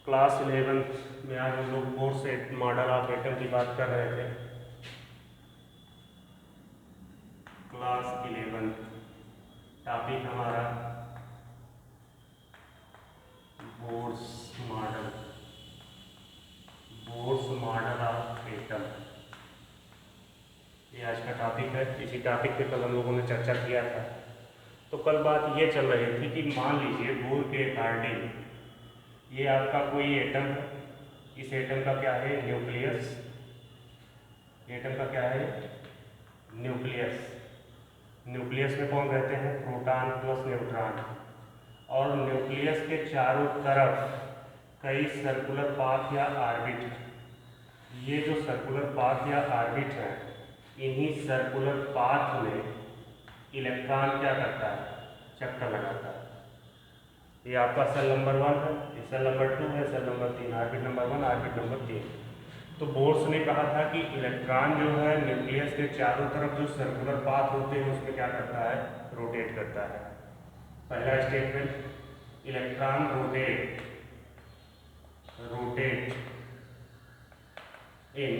Class 11 में आज हम लोग बोर्ड से मॉडल ऑफ एटम की बात कर रहे थे। क्लास 11 टॉपिक हमारा बोर्ड्स मॉडल ऑफ एटम, ये आज का टॉपिक है। इसी टॉपिक पे कल हम लोगों ने चर्चा किया था। तो कल बात ये चल रही थी कि मान लीजिए बोर्ड के अकॉर्डिंग ये आपका कोई एटम है। इस एटम का क्या है? न्यूक्लियस। एटम का क्या है? न्यूक्लियस। न्यूक्लियस में कौन रहते हैं? Proton plus neutron. और न्यूक्लियस के चारों तरफ कई सर्कुलर पाथ या ऑर्बिट है। ये जो सर्कुलर पाथ या ऑर्बिट है, इन्हीं सर्कुलर पाथ में इलेक्ट्रॉन क्या करता है? चक्कर लगाता है। ये आपका सेल नंबर 1 है, ये सेल नंबर 2 है, cell number 3, orbit number 1, orbit number 3। तो बोर्ड्स ने कहा था कि इलेक्ट्रॉन जो है न्यूक्लियस के चारों तरफ जो सर्कुलर पाथ होते हैं उसमें क्या करता है? रोटेट करता है। पहला statement, electron rotate in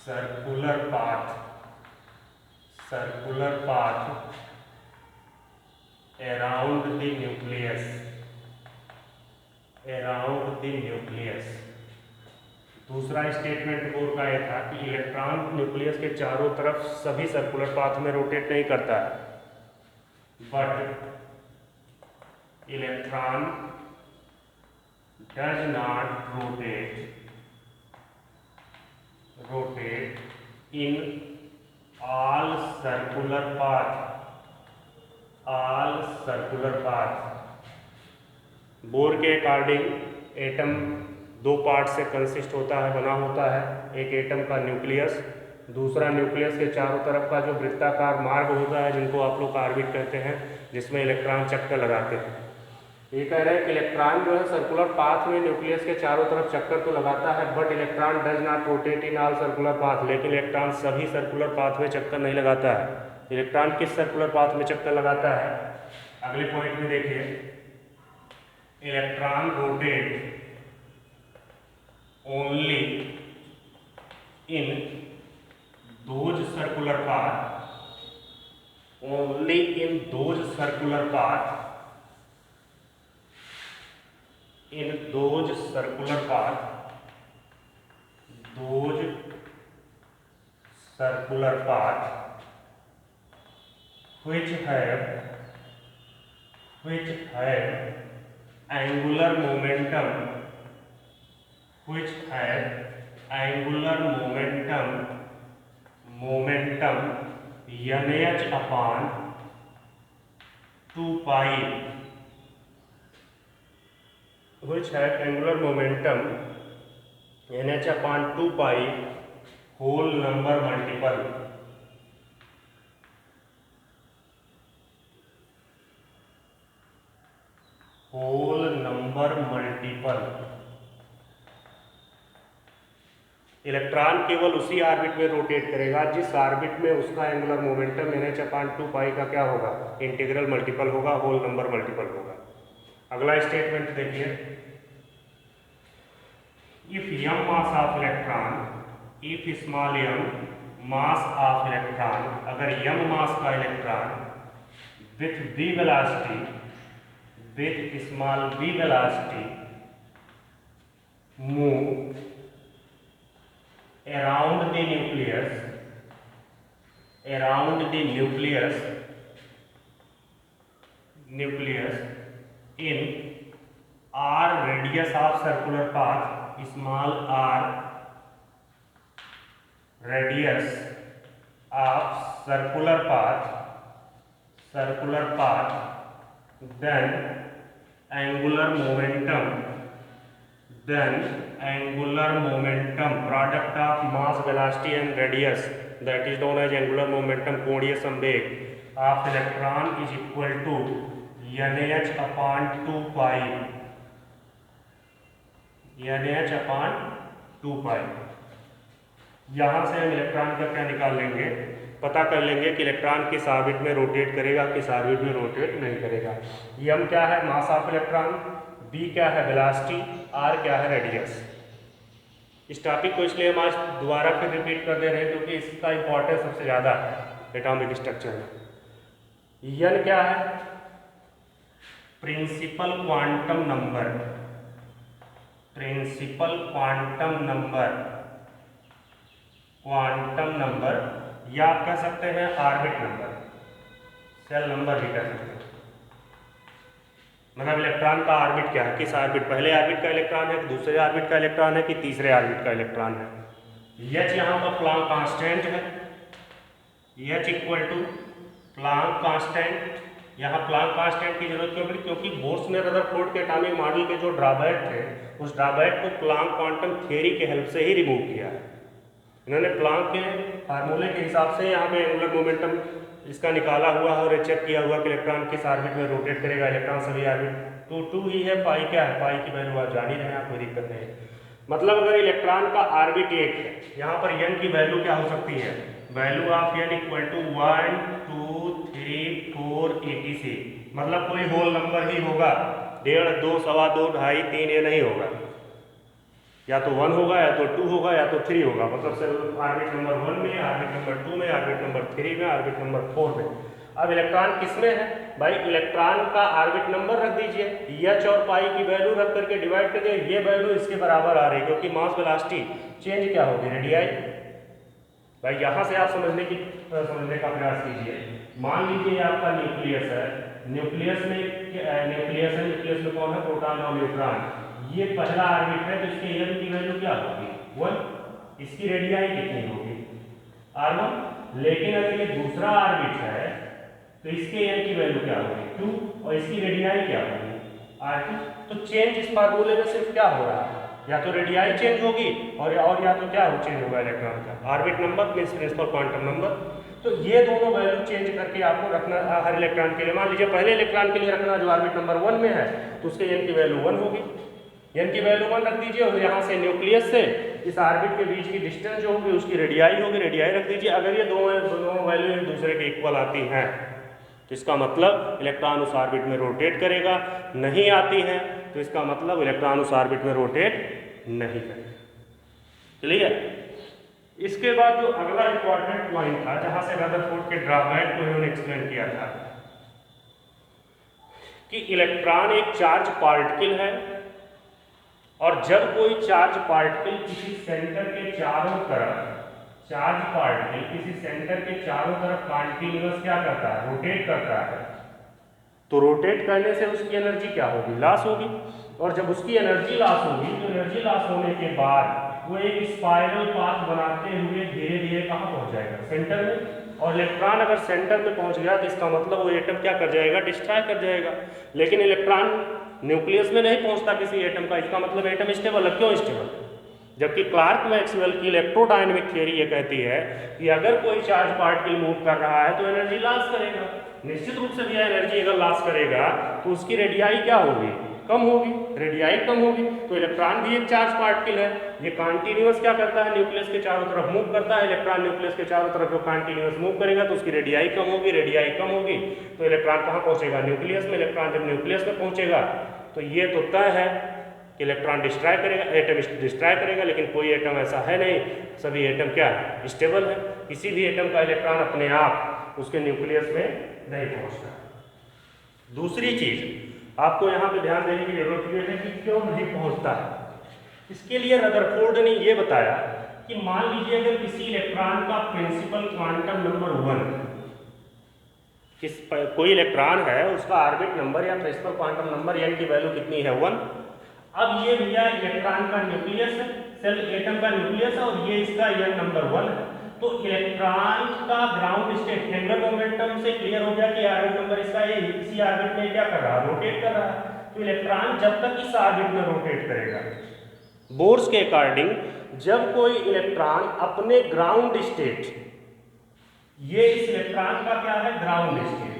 circular path around the nucleus। दूसरा स्टेटमेंट बोर्ड का यह था कि इलेक्ट्रॉन न्यूक्लियस के चारों तरफ सभी सर्कुलर पाथ में रोटेट नहीं करता है, but electron does not rotate in all circular path. Bore के अकॉर्डिंग एटम दो पार्ट से कंसिस्ट बना होता है। एक एटम का न्यूक्लियस, दूसरा न्यूक्लियस के चारों तरफ का जो वृत्ताकार मार्ग होता है, जिनको आप लोग ऑर्बिट कहते हैं, जिसमें इलेक्ट्रॉन चक्कर लगाते हैं। ये कह रहे हैं कि इलेक्ट्रॉन जो है सर्कुलर पाथ में न्यूक्लियस के चारों तरफ चक्कर तो लगाता है, but electron does not rotate in all circular path. लेकिन इलेक्ट्रॉन सभी सर्कुलर पाथ में चक्कर नहीं लगाता है। इलेक्ट्रॉन किस सर्कुलर पाथ में चक्कर लगाता है? अगले पॉइंट में देखिए, electron rotate only in those circular path which have angular momentum nh upon 2 pi, which have angular momentum nh upon 2 pi whole number multiple। Electron केवल उसी ऑर्बिट में रोटेट करेगा जिस ऑर्बिट में उसका एंगुलर मोमेंटम nh अपॉन 2 पाई का क्या होगा? इंटीग्रल मल्टीपल होगा, होल नंबर मल्टीपल होगा। अगला स्टेटमेंट देखिए, if m mass of electron, if small m mass of electron, अगर m मास का electron with v velocity, with small v velocity move around the nucleus in r radius of circular path, small r radius of circular path, then angular momentum product of mass, velocity and radius, that is known as angular momentum, कोणीय संवेग of electron is equal to nh upon 2 pi। यहाँ से हम electron का क्या निकाल लेंगे? पता कर लेंगे कि इलेक्ट्रॉन किस ऑर्बिट में रोटेट करेगा, किस ऑर्बिट में रोटेट नहीं करेगा। m क्या है? मास ऑफ इलेक्ट्रॉन। बी क्या है वेलोसिटी, आर क्या है रेडियस। इस टॉपिक को इसलिए हम आज दोबारा फिर रिपीट कर दे रहे हैं क्योंकि इसका इंपॉर्टेंस सबसे ज़्यादा है एटॉमिक स्ट्रक्चर में। एन क्या है, principal quantum number, principal quantum number, quantum number, या आप कह सकते हैं ऑर्बिट नंबर, सेल नंबर भी कह सकते हैं। मतलब इलेक्ट्रॉन का ऑर्बिट क्या है, किस ऑर्बिट, पहले ऑर्बिट का इलेक्ट्रॉन है कि दूसरे ऑर्बिट का इलेक्ट्रॉन है कि तीसरे ऑर्बिट का इलेक्ट्रॉन है। एच यहाँ पर प्लांक कांस्टेंट है, h equal to Planck constant. यहाँ प्लांक कांस्टेंट की जरूरत क्यों पड़ी, क्योंकि बोर्स ने रदरफोर्ड के एटॉमिक मॉडल के जो ड्रॉबैक थे उस ड्रॉबैक को प्लांक क्वांटम थ्योरी के हेल्प से ही रिमूव किया है। इन्होंने प्लांक के फार्मूले के हिसाब से यहाँ पे एंगुलर मोमेंटम इसका निकाला हुआ है और चेक किया हुआ कि इलेक्ट्रॉन किस ऑर्बिट में रोटेट करेगा। इलेक्ट्रॉन सभी ऑर्बिट 2 ही है, पाई क्या है, पाई की वैल्यू आप जान ही रहे हैं, कोई दिक्कत नहीं है। मतलब अगर इलेक्ट्रॉन का ऑर्बिट एक है, यहाँ पर एन की वैल्यू क्या हो सकती है, value of n equal to 1 2 3 4 etc। मतलब कोई होल नंबर ही होगा, 1.5 2 सवा 2 2.5 3 ये नहीं होगा, या तो 1 होगा या तो 2 होगा या तो 3 होगा। मतलब सेल ऑर्बिट नंबर 1 में, ऑर्बिट नंबर 2 में, ऑर्बिट नंबर 3 में, ऑर्बिट नंबर 4 में। अब इलेक्ट्रॉन किसमें है भाई, इलेक्ट्रॉन का ऑर्बिट नंबर रख दीजिए, एच और पाई की वैल्यू रख करके डिवाइड कर दिए, ये वैल्यू इसके बराबर आ रही है क्योंकि मास वेलोसिटी चेंज क्या होगी, रेडियाई। भाई यहाँ से आप समझने का प्रयास कीजिए। मान लीजिए आपका न्यूक्लियस है, न्यूक्लियस में कौन है, प्रोटॉन और न्यूट्रॉन। ये पहला ऑर्बिट है तो इसके एन की वैल्यू क्या होगी, 1। इसकी रेडियाई कितनी होगी, r1। लेकिन अगर ये दूसरा ऑर्बिट है तो इसके एन की वैल्यू क्या होगी, 2, और इसकी रेडियाई क्या होगी, r2। तो चेंज इस फार्मूले में सिर्फ क्या हो रहा है, या तो रेडियाई चेंज होगी और या तो क्या चेंज होगा इलेक्ट्रॉन का orbit number means principal quantum number. तो ये दोनों वैल्यू चेंज करके आपको रखना हर इलेक्ट्रॉन के लिए। मान लीजिए पहले इलेक्ट्रॉन के लिए रखना जो ऑर्बिट नंबर 1 में है तो उसके एन की वैल्यू 1 होगी, एन की वैल्यू 1 रख दीजिए, और यहाँ से न्यूक्लियस से इस ऑर्बिट के बीच की डिस्टेंस जो होगी उसकी रेडियाई होगी, रेडियाई रख दीजिए। अगर ये दोनों वैल्यू एक दूसरे के इक्वल आती हैं तो इसका मतलब इलेक्ट्रॉन उस ऑर्बिट में रोटेट करेगा, नहीं आती है तो इसका मतलब इलेक्ट्रॉन उस ऑर्बिट में रोटेट नहीं करेगा। क्लियर। इसके बाद जो अगला इंपॉर्टेंट पॉइंट था जहां से रदरफोर्ड के ड्रॉबैक को इन्होंने एक्सप्लेन किया था कि इलेक्ट्रॉन एक चार्ज पार्टिकल है, और जब कोई चार्ज पार्टिकल किसी सेंटर के चारों तरफ, चार्ज पार्टिकल किसी सेंटर के चारों तरफ कॉन्टिन्यूअस क्या करता है, रोटेट करता है, तो रोटेट करने से उसकी एनर्जी क्या होगी, लॉस होगी। और जब उसकी एनर्जी लॉस होगी तो एनर्जी लॉस होने के बाद वो एक स्पाइरल पाथ बनाते हुए धीरे धीरे कहाँ पहुंच जाएगा, सेंटर में। और इलेक्ट्रॉन अगर सेंटर में पहुंच गया तो इसका मतलब वो एटम क्या कर जाएगा, डिस्ट्रॉय कर जाएगा। लेकिन इलेक्ट्रॉन न्यूक्लियस में नहीं पहुंचता किसी एटम का, इसका मतलब एटम स्टेबल है। क्यों स्टेबल, जबकि क्लार्क मैक्सवेल की इलेक्ट्रोडायनेमिक थ्योरी ये कहती है कि अगर कोई चार्ज पार्टिकल मूव कर रहा है तो एनर्जी लॉस करेगा। निश्चित रूप से भी एनर्जी अगर लॉस करेगा तो उसकी रेडियाई क्या होगी, कम होगी, रेडियाई कम होगी। तो इलेक्ट्रॉन भी एक चार्ज पार्टिकल है, ये कॉन्टिन्यूअस क्या करता है, न्यूक्लियस के चारों तरफ मूव करता है। इलेक्ट्रॉन न्यूक्लियस के चारों तरफ जो कॉन्टिन्यूअस मूव करेगा तो उसकी रेडियाई कम होगी, रेडियाई कम होगी तो इलेक्ट्रॉन कहाँ पहुंचेगा, न्यूक्लियस में। इलेक्ट्रॉन जब न्यूक्लियस में पहुंचेगा तो ये तो तय है कि इलेक्ट्रॉन डिस्ट्रॉय करेगा, एटम डिस्ट्रॉय करेगा। लेकिन कोई एटम ऐसा है नहीं, सभी एटम क्या है, स्टेबल है। किसी भी एटम का इलेक्ट्रॉन अपने आप उसके न्यूक्लियस में नहीं पहुंचता। दूसरी चीज आपको यहाँ पे ध्यान देने की जरूरत है कि क्यों नहीं पहुंचता है। इसके लिए रदरफोर्ड ने ये बताया कि मान लीजिए अगर किसी इलेक्ट्रॉन का प्रिंसिपल क्वांटम नंबर 1, कोई इलेक्ट्रॉन है उसका ऑर्बिट नंबर या प्रिंसिपल क्वांटम नंबर एन की वैल्यू कितनी है, 1। अब ये भैया इलेक्ट्रॉन का न्यूक्लियस है, सेल एटम का न्यूक्लियस है, और ये इसका एन नंबर 1 है। तो इलेक्ट्रॉन का ग्राउंड स्टेट एंगुलर मोमेंटम से क्लियर हो गया कि ऑर्बिट नंबर इसका ये इसी ऑर्बिट में क्या कर रहा है, रोटेट कर रहा है। तो इलेक्ट्रॉन जब तक इस ऑर्बिट में रोटेट करेगा, बोर्स के अकॉर्डिंग जब कोई इलेक्ट्रॉन अपने ग्राउंड स्टेट, ये इस इलेक्ट्रॉन का क्या है, ग्राउंड स्टेट,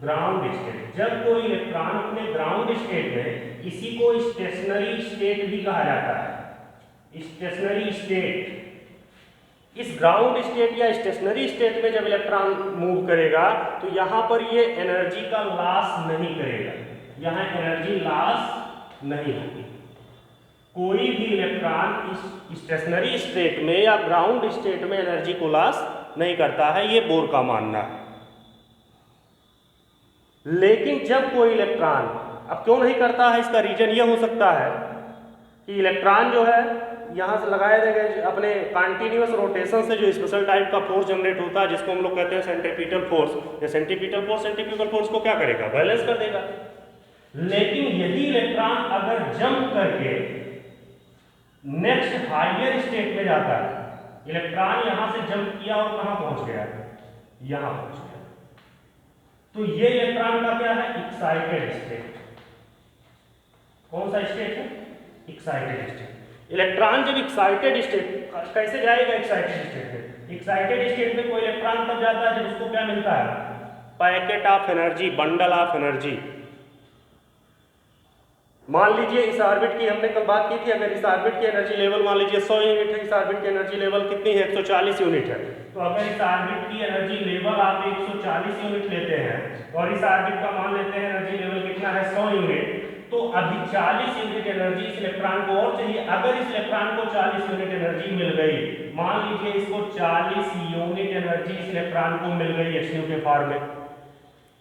ग्राउंड स्टेट, जब कोई इलेक्ट्रॉन अपने ग्राउंड स्टेट में, इसी को स्टेशनरी स्टेट भी कहा जाता है, स्टेशनरी स्टेट। इस ग्राउंड स्टेट या स्टेशनरी स्टेट में जब इलेक्ट्रॉन मूव करेगा तो यहां पर ये एनर्जी का लॉस नहीं करेगा। यहाँ एनर्जी लॉस नहीं होगी। कोई भी इलेक्ट्रॉन इस स्टेशनरी स्टेट में या ग्राउंड स्टेट में एनर्जी को लॉस नहीं करता है, ये बोर का मानना है। लेकिन जब कोई इलेक्ट्रॉन, अब क्यों नहीं करता है, इसका रीजन ये हो सकता है कि इलेक्ट्रॉन जो है यहाँ से लगाए गए अपने कंटिन्यूअस रोटेशन से जो स्पेशल टाइप का फोर्स जनरेट होता है, जिसको हम लोग कहते हैं सेंट्रीपिटल फोर्स। ये सेंट्रीपिटल फोर्स को क्या करेगा, बैलेंस कर देगा। लेकिन यदि इलेक्ट्रॉन अगर जंप करके नेक्स्ट हायर स्टेट में जाता है, इलेक्ट्रॉन यहां से जंप किया और कहां पहुंच गया, यहां पहुंच गया, तो ये इलेक्ट्रॉन का क्या है, एक्साइटेड स्टेट। कौन सा स्टेट है, एक्साइटेड स्टेट। इलेक्ट्रॉन जब एक्साइटेड स्टेट, कैसे जाएगा एक्साइटेड स्टेट में, एक्साइटेड स्टेट में कोई इलेक्ट्रॉन तब जाता है जब उसको क्या मिलता है, packet of energy, bundle of energy. मान लीजिए इस ऑर्बिट की हमने कल बात की थी, अगर इस ऑर्बिट की एनर्जी लेवल मान लीजिए 100 यूनिट है, इस ऑर्बिट की एनर्जी लेवल कितनी है, 140 यूनिट है। तो अगर इस ऑर्बिट की एनर्जी लेवल आप 140 यूनिट लेते हैं और इस ऑर्बिट का मान लेते हैं एनर्जी लेवल कितना है, 100 यूनिट, तो अभी 40 यूनिट एनर्जी इस इलेक्ट्रॉन को और चाहिए। अगर इस इलेक्ट्रॉन को 40 यूनिट एनर्जी मिल गई, मान लीजिए इसको 40 यूनिट एनर्जी इस इलेक्ट्रॉन को मिल गई hν के फॉर्म में,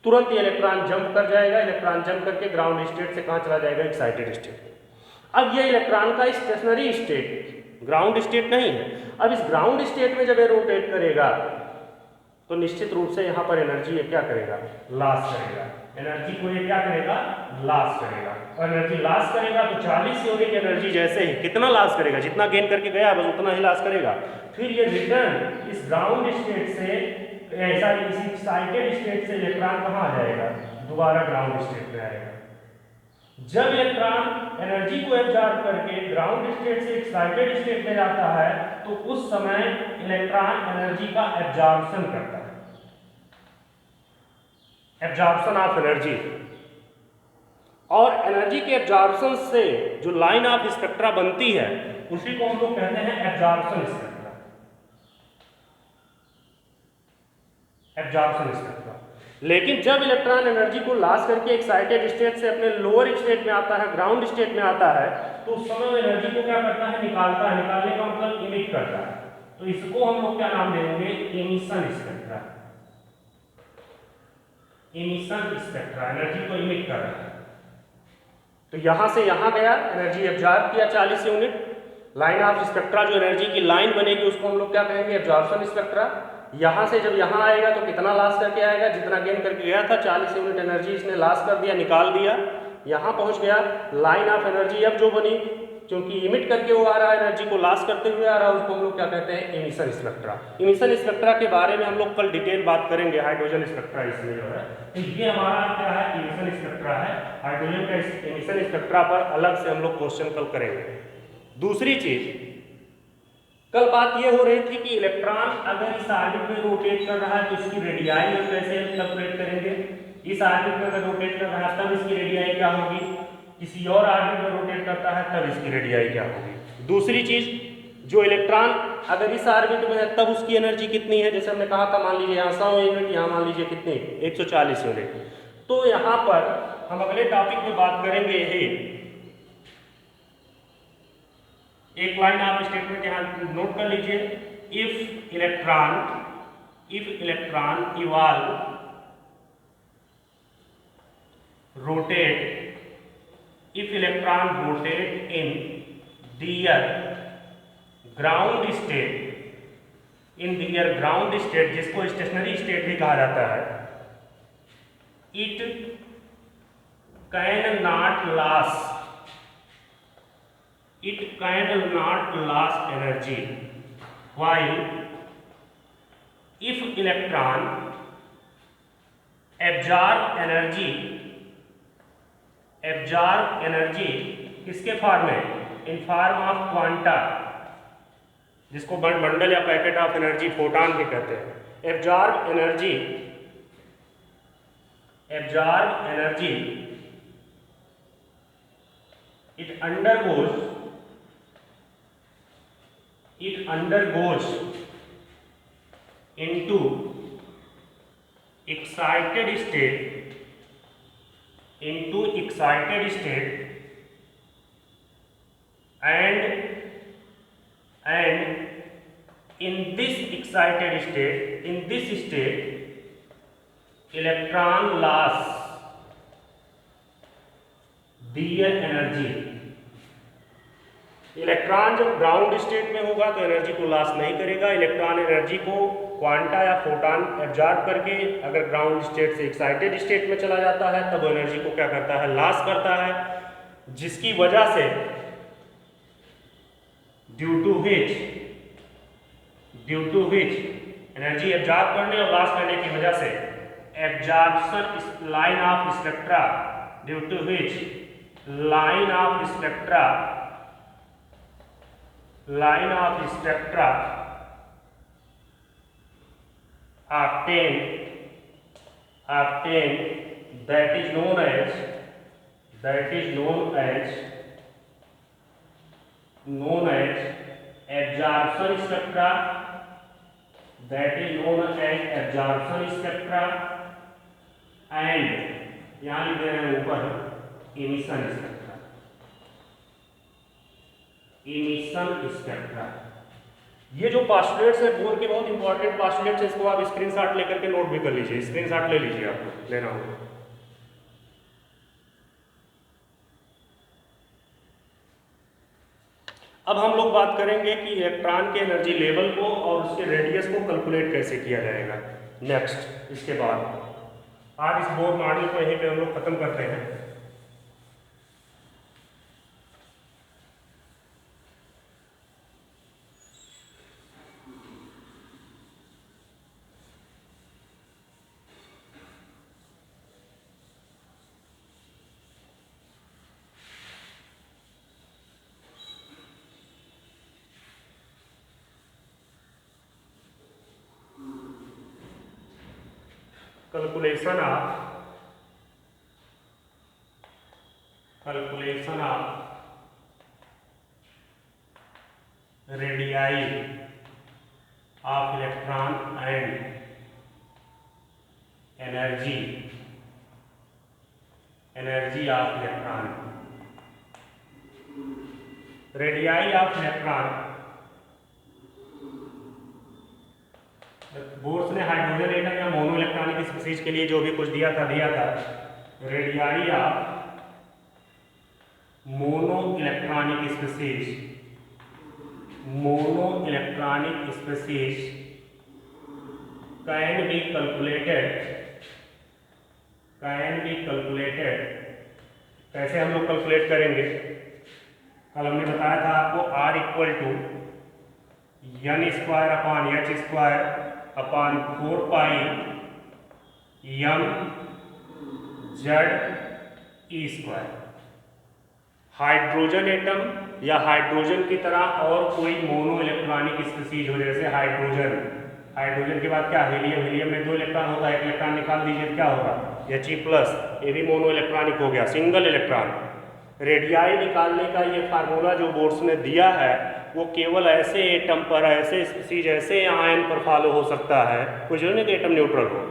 तुरंत ये इलेक्ट्रॉन जंप कर जाएगा। इलेक्ट्रॉन जंप करके ग्राउंड स्टेट से कहां चला जाएगा, एक्साइटेड स्टेट। अब ये इलेक्ट्रॉन का स्टेशनरी स्टेट, ग्राउंड स्टेट नहीं है। अब इस ग्राउंड स्टेट में जब ये रोटेट करेगा तो निश्चित रूप से यहां पर एनर्जी ये क्या करेगा, लॉस करेगा। एनर्जी को ये क्या करेगा, लॉस करेगा। और एनर्जी लॉस करेगा तो 40 यूनिट एनर्जी जैसे ही कितना लॉस करेगा, जितना गेन करके गया बस उतना ही लॉस करेगा। फिर ये रिटर्न इस ग्राउंड स्टेट से, ऐसा इसी एक्साइटेड स्टेट से इलेक्ट्रॉन कहाँ आ जाएगा, दोबारा ग्राउंड स्टेट में आएगा। जब इलेक्ट्रॉन एनर्जी को एब्जॉर्ब करके ग्राउंड स्टेट से एक्साइटेड स्टेट में जाता है तो उस समय इलेक्ट्रॉन एनर्जी का एब्जॉर्प्शन करता है, एब्जॉर्प्शन ऑफ एनर्जी। और एनर्जी के एब्जॉर्प्शन से जो लाइन ऑफ स्पेक्ट्रा बनती है उसी को हम लोग कहते हैं एब्जॉर्प्शन स्पेक्ट्रा, एब्जॉर्प्शन स्पेक्ट्रा। लेकिन जब इलेक्ट्रॉन एनर्जी को लॉस करके एक्साइटेड स्टेट से अपने लोअर स्टेट में आता है, ग्राउंड स्टेट में आता है, तो उस समय एनर्जी को क्या करता है, निकालता है। निकालने का मतलब इमिट करता है। तो इसको हम लोग क्या नाम देंगे, emission spectra. Emission spectra, energy को इमिट कर रहा है। तो यहां से यहां गया, एनर्जी एब्जॉर्ब किया 40 यूनिट, लाइन ऑफ स्पेक्ट्रा जो एनर्जी की लाइन बनेगी उसको हम लोग क्या कहेंगे, एब्जॉर्प्शन स्पेक्ट्रा। यहां से जब यहां आएगा तो कितना लॉस करके आएगा, जितना गेन करके गया था 40 यूनिट एनर्जी इसने लॉस कर दिया, निकाल दिया, यहां पहुंच गया। लाइन ऑफ एनर्जी अब जो बनी, क्योंकि इमिट करके वो आ रहा है, एनर्जी को लॉस करते हुए आ रहा है, उसको हम लोग क्या कहते हैं, एमिशन स्पेक्ट्रा। एमिशन स्पेक्ट्रा के बारे में हम लोग कल डिटेल बात करेंगे, हाइड्रोजन स्पेक्ट्रा इसमें जो है। तो ये हमारा क्या है, एमिशन स्पेक्ट्रा है। हाइड्रोजन का एमिशन स्पेक्ट्रा पर अलग से हम लोग क्वेश्चन कल करेंगे। दूसरी चीज, कल बात ये हो रही थी कि इलेक्ट्रॉन अगर इस ऑर्बिट में रोटेट कर रहा है तो इसकी रेडियाई हम कैसे कैलकुलेट करेंगे। इस ऑर्बिट में अगर रोटेट कर रहा है तब इसकी रेडियाई क्या होगी, किसी और ऑर्बिट में रोटेट करता है तब इसकी रेडियाई क्या होगी। दूसरी चीज, जो इलेक्ट्रॉन अगर इस ऑर्बिट में है तब उसकी एनर्जी कितनी है, जैसे हमने कहा था, मान लीजिए यहाँ 100 यूनिट, यहाँ मान लीजिए कितनी, 140 यूनिट। तो यहाँ पर हम अगले टॉपिक में बात करेंगे यही, एक लाइन आप स्टेटमेंट यहाँ नोट कर लीजिए, if electron evolve rotate in their ground state, जिसको स्टेशनरी स्टेट भी कहा जाता है, it can not lose energy, while if electron absorb energy किसके फॉर्म में, इन फॉर्म ऑफ क्वांटा, जिसको बंडल या पैकेट ऑफ एनर्जी, फोटॉन भी कहते हैं। Absorb energy it undergoes into excited state into excited state and in this excited state, electron loss their energy। Electron जब ground state में होगा तो energy को लॉस नहीं करेगा। इलेक्ट्रॉन एनर्जी को क्वांटा या फोटॉन एब्जॉर्ब करके अगर ग्राउंड स्टेट से एक्साइटेड स्टेट में चला जाता है तब वो एनर्जी को क्या करता है, लॉस करता है, जिसकी वजह से due to which energy absorb करने और लॉस करने की वजह से absorption line of spectra, due to which line of spectra obtain that is known as absorption spectra, and यहाँ लिख दे रहे हैं ऊपर emission स्पेक्ट्रा। ये जो पास्टुलेट्स है बोर के बहुत इंपॉर्टेंट पास्टुलेट्स है, इसको आप स्क्रीनशॉट लेकर के नोट भी कर लीजिए, स्क्रीनशॉट ले लीजिए, आपको लेना होगा। अब हम लोग बात करेंगे कि इलेक्ट्रॉन के एनर्जी लेवल को और उसके रेडियस को कैलकुलेट कैसे किया जाएगा नेक्स्ट। इसके बाद आज इस बोर मॉडल को यहीं पे हम लोग खत्म करते हैं। Calculation of radii of electron and energy of electron। radii of electron, Bohr's ने हाइड्रोजन एटम या मोनो इलेक्ट्रॉनिक स्पीशीज के लिए जो भी कुछ दिया था radii of mono electronic species can be calculated. कैसे हम लोग कैलकुलेट करेंगे? कल हमने बताया था आपको R equal to n square upon h square upon 4 pi m z e square. Hydrogen atom या हाइड्रोजन की तरह और कोई मोनो इलेक्ट्रॉनिक स्पीशीज हो, जैसे हाइड्रोजन के बाद क्या हीलियम में 2 इलेक्ट्रॉन होता है, 1 इलेक्ट्रॉन निकाल दीजिए क्या होगा He+, ये भी मोनो इलेक्ट्रॉनिक हो गया, सिंगल इलेक्ट्रॉन। रेडियाई निकालने का ये फार्मूला जो बोर्स ने दिया है वो केवल ऐसे एटम पर, ऐसे स्पीशीज, ऐसे आयन पर फॉलो हो सकता है कुछ नहीं कि एटम न्यूट्रल हो,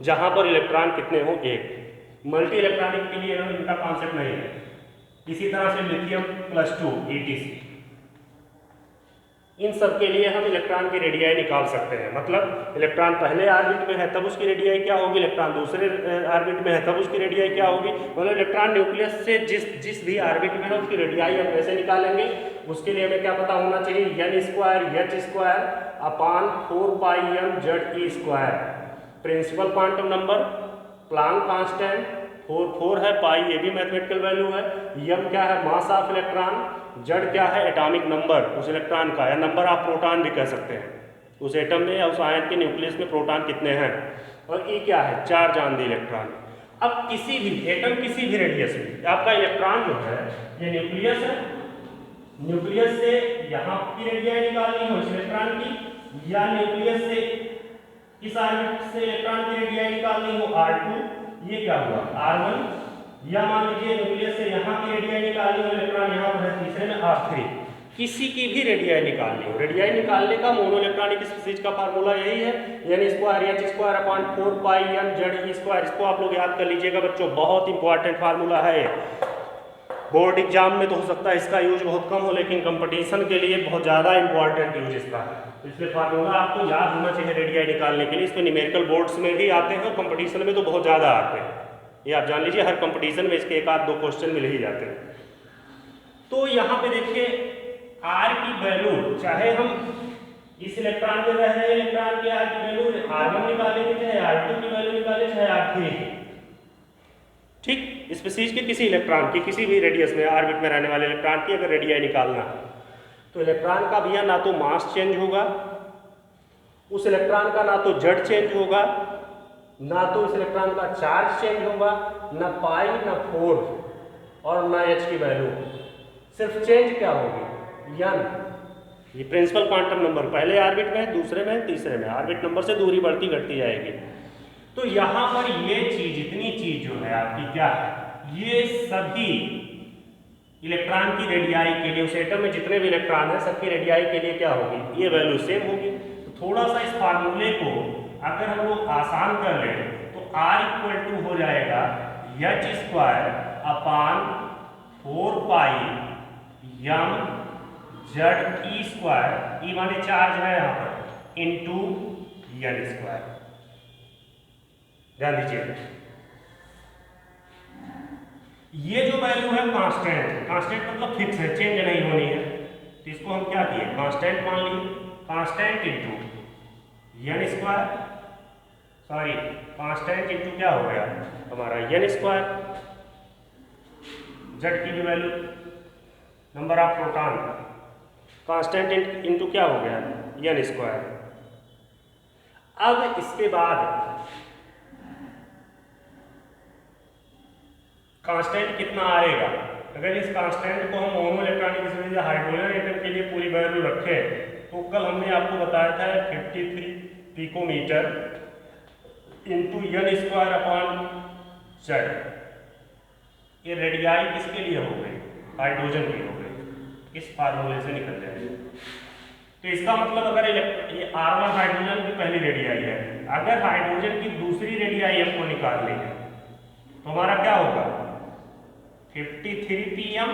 जहां पर इलेक्ट्रॉन कितने हो, एक। मल्टी इलेक्ट्रॉनिक के लिए इनका कॉन्सेप्ट नहीं है। इसी तरह से लिथियम+2 ETC, इन सब के लिए हम इलेक्ट्रॉन की रेडियाई निकाल सकते हैं। मतलब इलेक्ट्रॉन पहले ऑर्बिट में है तब उसकी रेडियाई क्या होगी, इलेक्ट्रॉन दूसरे ऑर्बिट में है तब उसकी रेडियाई क्या होगी। मतलब इलेक्ट्रॉन न्यूक्लियस से जिस भी ऑर्बिट में है उसकी रेडियाई हम कैसे निकालेंगे, उसके लिए हमें क्या पता होना चाहिए, n² h square upon 4 pi m z e square. Principal quantum number, Planck constant 4 है, पाई ये भी मैथमेटिकल वैल्यू है, m क्या है, मास ऑफ इलेक्ट्रॉन, z क्या है, एटॉमिक नंबर उस इलेक्ट्रॉन का, या नंबर ऑफ प्रोटॉन भी कह सकते हैं, उस एटम में या उस आयन के न्यूक्लियस में प्रोटॉन कितने हैं, और e क्या है, 4 जानदी इलेक्ट्रॉन। अब किसी भी एटम किसी भी रेडियस में आपका इलेक्ट्रॉन जो है ये न्यूक्लियस है, न्यूक्लियस से यहाँ की रेडियाई निकालनी हो इस इलेक्ट्रॉन की, या न्यूक्लियस से इस ऑर्बिट से इलेक्ट्रॉन की रेडियाई निकालनी हो R2, ये क्या हुआ R1, या मान लीजिए न्यूक्लियस से यहाँ की रेडियाई निकालनी हो, इलेक्ट्रॉन यहाँ पर है तीसरे में R3, किसी की भी रेडियाई निकालनी हो, रेडियाई निकालने का मोनो इलेक्ट्रॉनिक स्पीसीज का फार्मूला यही है, n square h square upon 4 pi m z e square. इसको आप लोग याद कर लीजिएगा बच्चों, बहुत इंपॉर्टेंट फार्मूला है। बोर्ड एग्जाम में तो हो सकता है इसका यूज बहुत कम हो, लेकिन कंपटीशन के लिए बहुत ज़्यादा इंपॉर्टेंट यूज इसका है। इसलिए फार्मूला आपको याद होना चाहिए रेडियाई निकालने के लिए। इसमें न्यूमेरिकल बोर्ड्स में भी आते हैं, कंपटीशन में तो बहुत ज़्यादा आते हैं, ये आप जान लीजिए। हर कंपटीशन में इसके एक आध दो क्वेश्चन मिल ही जाते हैं। तो यहाँ पे देखिए आर की वैल्यू, चाहे हम इस इलेक्ट्रॉन में रह रहे इलेक्ट्रॉन के आर की वैल्यू R1 निकालेंगे, चाहे R2 की वैल्यू निकालें, चाहे R3 की, ठीक। स्पीसीज के किसी इलेक्ट्रॉन की किसी भी रेडियस में ऑर्बिट में रहने वाले इलेक्ट्रॉन की अगर रेडियाई निकालना है तो इलेक्ट्रॉन का भैया ना तो मास चेंज होगा, उस इलेक्ट्रॉन का ना तो जेड चेंज होगा, ना तो उस इलेक्ट्रॉन का चार्ज चेंज होगा, ना पाई ना 4 और ना एच की वैल्यू। सिर्फ चेंज क्या होगी, यन। ये प्रिंसिपल क्वांटम नंबर, पहले ऑर्बिट में, दूसरे में, तीसरे में, ऑर्बिट नंबर से दूरी बढ़ती घटती जाएगी। तो यहाँ पर ये चीज, इतनी चीज जो है आपकी क्या है, ये सभी इलेक्ट्रॉन की रेडियाई के लिए, उस एटम में जितने भी इलेक्ट्रॉन है सबकी रेडियाई के लिए क्या होगी, ये वैल्यू सेम होगी। तो थोड़ा सा इस फार्मूले को अगर हम लोग आसान कर लें तो R इक्वल टू हो जाएगा एच स्क्वायर अपॉन 4 पाई यम जेड ई स्क्वायर, ई माने चार्ज है यहाँ पर, इंटू एन स्क्वायर। ध्यान दीजिए, ये जो वैल्यू है कांस्टेंट, कांस्टेंट मतलब फिक्स है, चेंज नहीं होनी है, तो इसको हम क्या किए, कांस्टेंट मान लिए। Constant into n square, sorry constant into क्या हो गया हमारा एन स्क्वायर, जेड की भी value, number of proton, constant into क्या हो गया एन स्क्वायर। अब इसके बाद कांस्टेंट कितना आएगा, अगर इस कांस्टेंट को हम mono electronic species hydrogen atom के लिए पूरी वैल्यू रखें तो कल हमने आपको बताया था 53 picometre into n square upon z. ये रेडियाई किसके लिए हो गई, हाइड्रोजन की हो गई, इस फार्मूले से निकल जाएगी। तो इसका मतलब अगर ये R1 हाइड्रोजन की पहली रेडियाई है, अगर हाइड्रोजन की दूसरी रेडियाई हमको निकालनी है तो हमारा क्या होगा 53 pm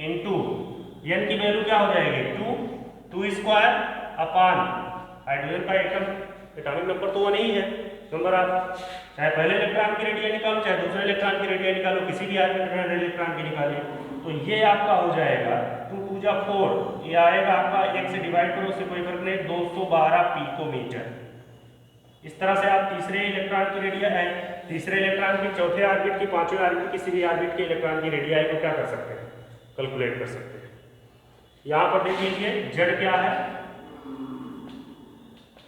इंटू एन की वैल्यू क्या हो जाएगी 2 स्क्वायर अपॉन हाइड्रोजन का एटॉमिक नंबर तो वो नहीं है, नंबर आप चाहे पहले इलेक्ट्रॉन की रेडियाई निकालो चाहे दूसरे इलेक्ट्रॉन की रेडियाई निकालो, किसी भी ऑर्बिटल इलेक्ट्रॉन की निकालिए, तो ये आपका हो जाएगा 2 2 जा 4, ये आएगा आपका 1 से डिवाइड करो, उससे कोई फर्क नहीं, 212 पिकोमीटर। इस तरह से आप तीसरे इलेक्ट्रॉन की रेडियाई है, तीसरे इलेक्ट्रॉन की, चौथे ऑर्बिट की, पांचवें ऑर्बिट, किसी भी ऑर्बिट के इलेक्ट्रॉन की रेडियाई को क्या कर सकते हैं, कैलकुलेट कर सकते हैं। यहां पर देख लीजिए जेड क्या है,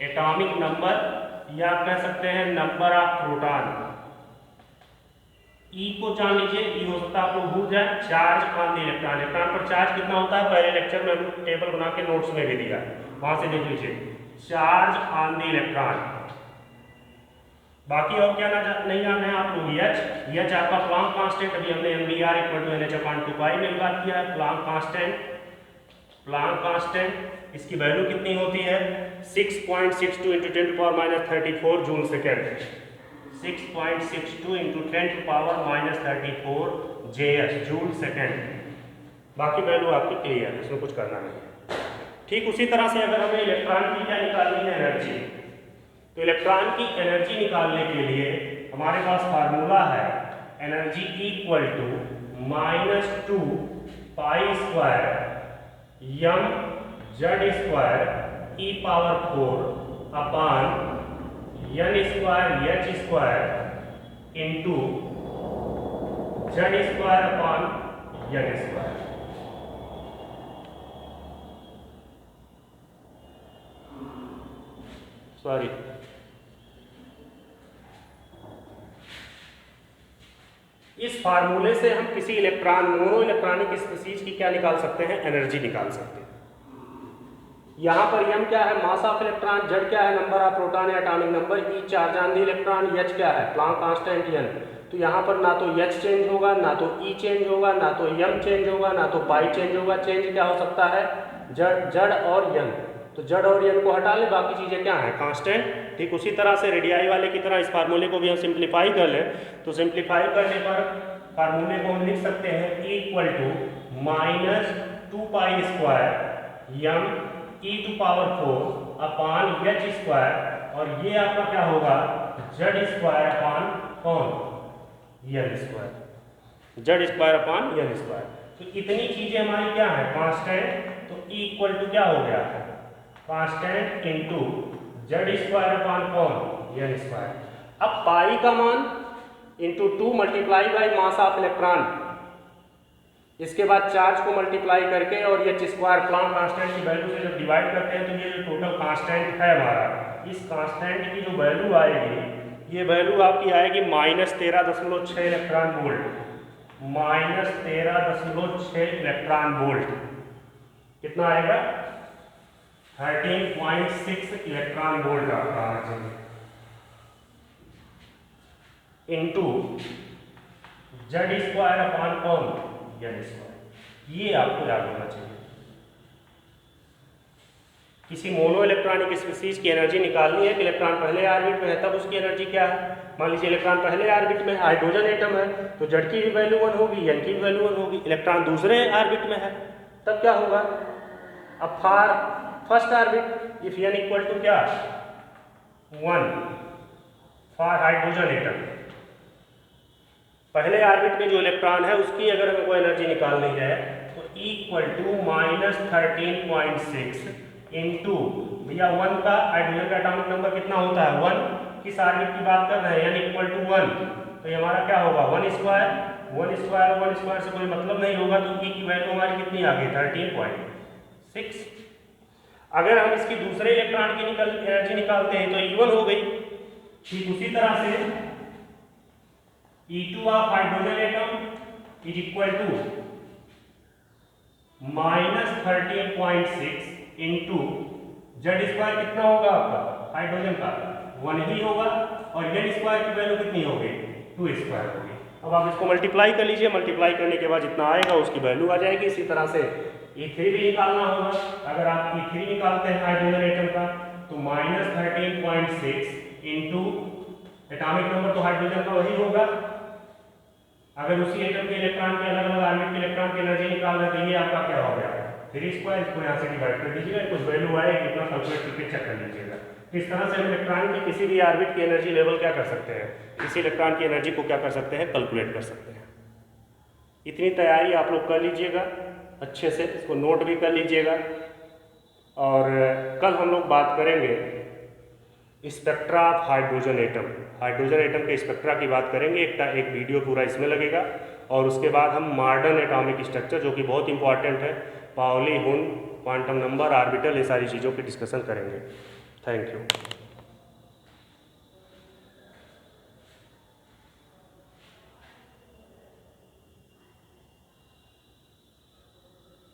एटॉमिक नंबर, या आप कह सकते हैं नंबर ऑफ प्रोटॉन। ई को जान लीजिए, ई हो सकता है आप लोग भूल जाए, charge on the electron, electron पर चार्ज कितना होता है, पहले लेक्चर में हमने टेबल बना के नोट्स में भी दिया, वहां से देख लीजिए, चार्ज ऑन द इलेक्ट्रॉन। बाकी और क्या नहीं जानना है आप लोग, एच आपका प्लांक कांस्टेंट, अभी हमने MBR इक्वल टू NH/2 में बात किया है, प्लांक कांस्टेंट इसकी वैल्यू कितनी होती है 6.62 into 10⁻³ joule second, 6.62 into 10⁻³ JS joule second. बाकी वैल्यू आपकी क्लियर है, इसमें कुछ करना नहीं। ठीक उसी तरह से अगर हमें इलेक्ट्रॉन की क्या निकालनी है, एनर्जी, तो इलेक्ट्रॉन की एनर्जी निकालने के लिए हमारे पास फार्मूला है energy equal to -2 pi square m z square e⁴ upon n square h square into z square upon n square. Sorry, इस फार्मूले से हम किसी इलेक्ट्रॉन, मोनो इलेक्ट्रॉनिक स्पीसीज की क्या निकाल सकते हैं, एनर्जी निकाल सकते हैं। यहाँ पर m क्या है, मास ऑफ इलेक्ट्रॉन, z क्या है, नंबर ऑफ प्रोटॉन या atomic number, e charge on the electron, h क्या है, प्लांक कांस्टेंट n। तो यहाँ पर ना तो H चेंज होगा, ना तो E चेंज होगा, ना तो M चेंज होगा, ना तो पाई चेंज होगा। चेंज क्या हो सकता है? जड़ और यंग। तो जड़ और यंग को हटा ले, बाकी चीज़ें क्या है? कांस्टेंट। ठीक उसी तरह से रेडियाई वाले की तरह इस फार्मूले को भी हम सिंप्लीफाई कर लें, तो सिंप्लीफाई करने पर फार्मूले को हम लिख सकते हैं equal to -2 pi square m e⁴ upon h square, और ये आपका क्या होगा? जेड स्क्वायर अपान कौन? N square. Z square upon n square. तो इतनी चीजें हमारी क्या है? कांस्टेंट। तो इक्वल टू क्या हो गया? Constant into Z square upon कौन? N square. अब पाई का मान into 2 multiply by mass of electron, इसके बाद चार्ज को मल्टीप्लाई करके और एच स्क्वायर प्लांक कांस्टेंट की वैल्यू से जब डिवाइड करते हैं तो ये जो टोटल कांस्टेंट है हमारा, इस कांस्टेंट की जो वैल्यू आएगी, ये वैल्यू आपकी आएगी -13.6 इलेक्ट्रॉन वोल्ट। -13.6 इलेक्ट्रॉन वोल्ट कितना आएगा? 13.6 इलेक्ट्रॉन वोल्ट आपका आना चाहिए, इंटू जेड स्क्वायर अपान कौन? N square. ये आपको याद होना चाहिए। किसी मोनो इलेक्ट्रॉनिक स्पीशीज की एनर्जी निकालनी है कि इलेक्ट्रॉन पहले ऑर्बिट में है, तब उसकी एनर्जी क्या है? मान लीजिए इलेक्ट्रॉन पहले ऑर्बिट में हाइड्रोजन एटम है, तो जेड की भी वैल्यू 1 होगी, एन की भी वैल्यू 1 होगी। इलेक्ट्रॉन दूसरे ऑर्बिट में है, तब क्या होगा? अब for first orbit if n equal to क्या? 1 फॉर हाइड्रोजन एटम, पहले ऑर्बिट में जो इलेक्ट्रॉन है उसकी अगर हमको एनर्जी निकालनी है तो इक्वल टू -13.6 इंटू भैया 1 का हाइड्रोजन का एटॉमिक नंबर कितना होता है? 1। किस ऑर्बिट की बात कर रहे हैं? यानी इक्वल टू 1, तो ये हमारा क्या होगा? 1 स्क्वायर। 1 स्क्वायर से कोई मतलब नहीं होगा, तो ई की वैल्यू हमारी कितनी आ गई? 13.6। अगर हम इसकी दूसरे इलेक्ट्रॉन की एनर्जी निकालते हैं तो E1 हो गई। ठीक उसी तरह से E2 of hydrogen atom is equal to -13.6 into z square कितना होगा आपका? हाइड्रोजन का 1 ही होगा, और जेड स्क्वायर की वैल्यू कितनी होगी? 2 स्क्वायर होगी। अब आप इसको मल्टीप्लाई कर लीजिए, मल्टीप्लाई करने के बाद जितना आएगा उसकी वैल्यू आ जाएगी। इसी तरह से E3 भी निकालना होगा। अगर आप E3 निकालते हैं हाइड्रोजन एटम का तो -13.6 इंटू एटॉमिक नंबर तो हाइड्रोजन का वही होगा। अगर उसी एटम के इलेक्ट्रॉन के अलग अलग ऑर्बिट के इलेक्ट्रॉन की एनर्जी निकाल रहे तो ये आपका क्या हो गया? 3 स्क्वायर। इसको यहाँ से डिवाइड कर दीजिएगा, कुछ वैल्यू आएगी, इतना कैलकुलेट करके चेक कर लीजिएगा। इस तरह से हम इलेक्ट्रॉन की किसी भी ऑर्बिट की एनर्जी लेवल क्या कर सकते हैं? इसी इलेक्ट्रॉन की एनर्जी को क्या कर सकते हैं? कैलकुलेट कर सकते हैं। इतनी तैयारी आप लोग कर लीजिएगा अच्छे से, इसको नोट भी कर लीजिएगा। और कल हम लोग बात करेंगे spectra of hydrogen atom. Hydrogen atom के स्पेक्ट्रा की बात करेंगे, एक वीडियो पूरा इसमें लगेगा। और उसके बाद हम मॉडर्न एटॉमिक स्ट्रक्चर, जो कि बहुत इंपॉर्टेंट है, पाउली, हुन, क्वांटम नंबर, ऑर्बिटल, ये सारी चीज़ों की डिस्कशन करेंगे। Thank you.